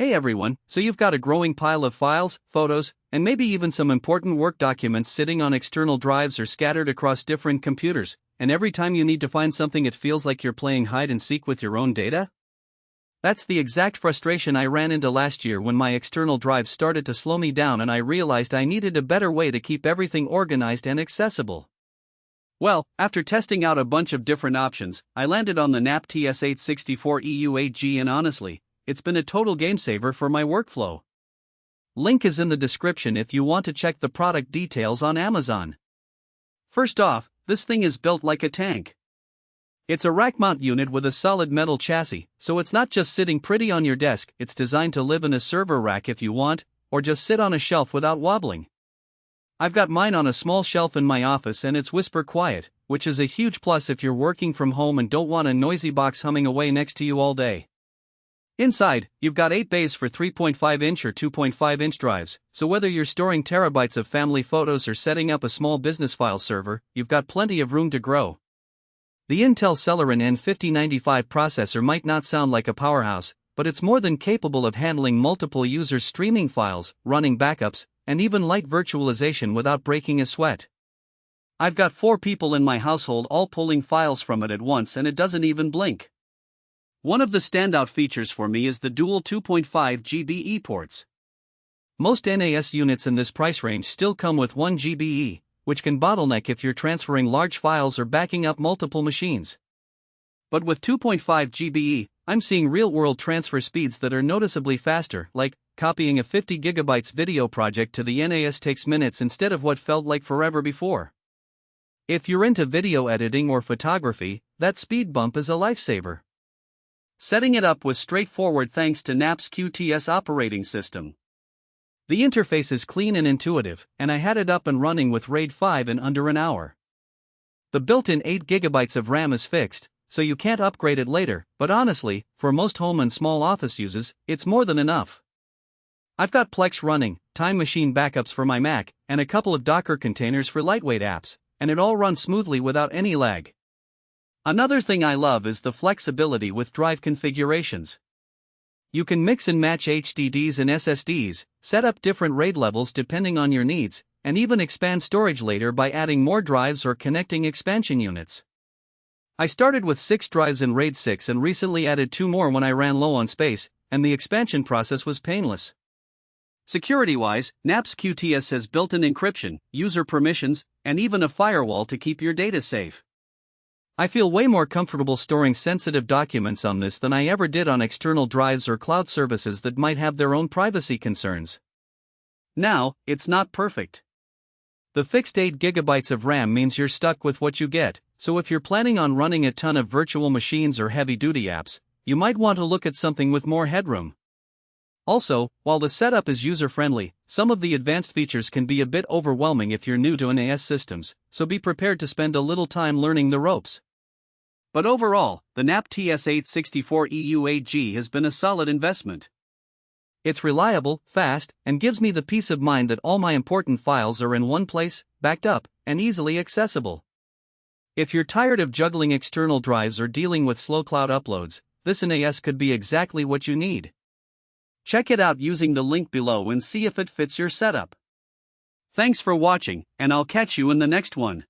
Hey everyone, so you've got a growing pile of files, photos, and maybe even some important work documents sitting on external drives or scattered across different computers, and every time you need to find something it feels like you're playing hide and seek with your own data? That's the exact frustration I ran into last year when my external drives started to slow me down and I realized I needed a better way to keep everything organized and accessible. Well, after testing out a bunch of different options, I landed on the QNAP TS-864eU-8G, and honestly, it's been a total game saver for my workflow. Link is in the description if you want to check the product details on Amazon. First off, this thing is built like a tank. It's a rack mount unit with a solid metal chassis, so it's not just sitting pretty on your desk, it's designed to live in a server rack if you want, or just sit on a shelf without wobbling. I've got mine on a small shelf in my office and it's whisper quiet, which is a huge plus if you're working from home and don't want a noisy box humming away next to you all day. Inside, you've got 8 bays for 3.5-inch or 2.5-inch drives, so whether you're storing terabytes of family photos or setting up a small business file server, you've got plenty of room to grow. The Intel Celeron N5095 processor might not sound like a powerhouse, but it's more than capable of handling multiple users streaming files, running backups, and even light virtualization without breaking a sweat. I've got 4 people in my household all pulling files from it at once and it doesn't even blink. One of the standout features for me is the dual 2.5 GB ports. Most NAS units in this price range still come with 1 GB, which can bottleneck if you're transferring large files or backing up multiple machines. But with 2.5 GB, I'm seeing real-world transfer speeds that are noticeably faster, like copying a 50 GB video project to the NAS takes minutes instead of what felt like forever before. If you're into video editing or photography, that speed bump is a lifesaver. Setting it up was straightforward thanks to QNAP's QTS operating system. The interface is clean and intuitive, and I had it up and running with RAID 5 in under an hour. The built-in 8 GB of RAM is fixed, so you can't upgrade it later, but honestly, for most home and small office uses, it's more than enough. I've got Plex running, Time Machine backups for my Mac, and a couple of Docker containers for lightweight apps, and it all runs smoothly without any lag. Another thing I love is the flexibility with drive configurations. You can mix and match HDDs and SSDs, set up different RAID levels depending on your needs, and even expand storage later by adding more drives or connecting expansion units. I started with 6 drives in RAID 6 and recently added 2 more when I ran low on space, and the expansion process was painless. Security-wise, QNAP's QTS has built-in encryption, user permissions, and even a firewall to keep your data safe. I feel way more comfortable storing sensitive documents on this than I ever did on external drives or cloud services that might have their own privacy concerns. Now, it's not perfect. The fixed 8 GB of RAM means you're stuck with what you get, so if you're planning on running a ton of virtual machines or heavy-duty apps, you might want to look at something with more headroom. Also, while the setup is user-friendly, some of the advanced features can be a bit overwhelming if you're new to NAS systems, so be prepared to spend a little time learning the ropes. But overall, the QNAP TS-864eU-8G has been a solid investment. It's reliable, fast, and gives me the peace of mind that all my important files are in one place, backed up, and easily accessible. If you're tired of juggling external drives or dealing with slow cloud uploads, this NAS could be exactly what you need. Check it out using the link below and see if it fits your setup. Thanks for watching, and I'll catch you in the next one.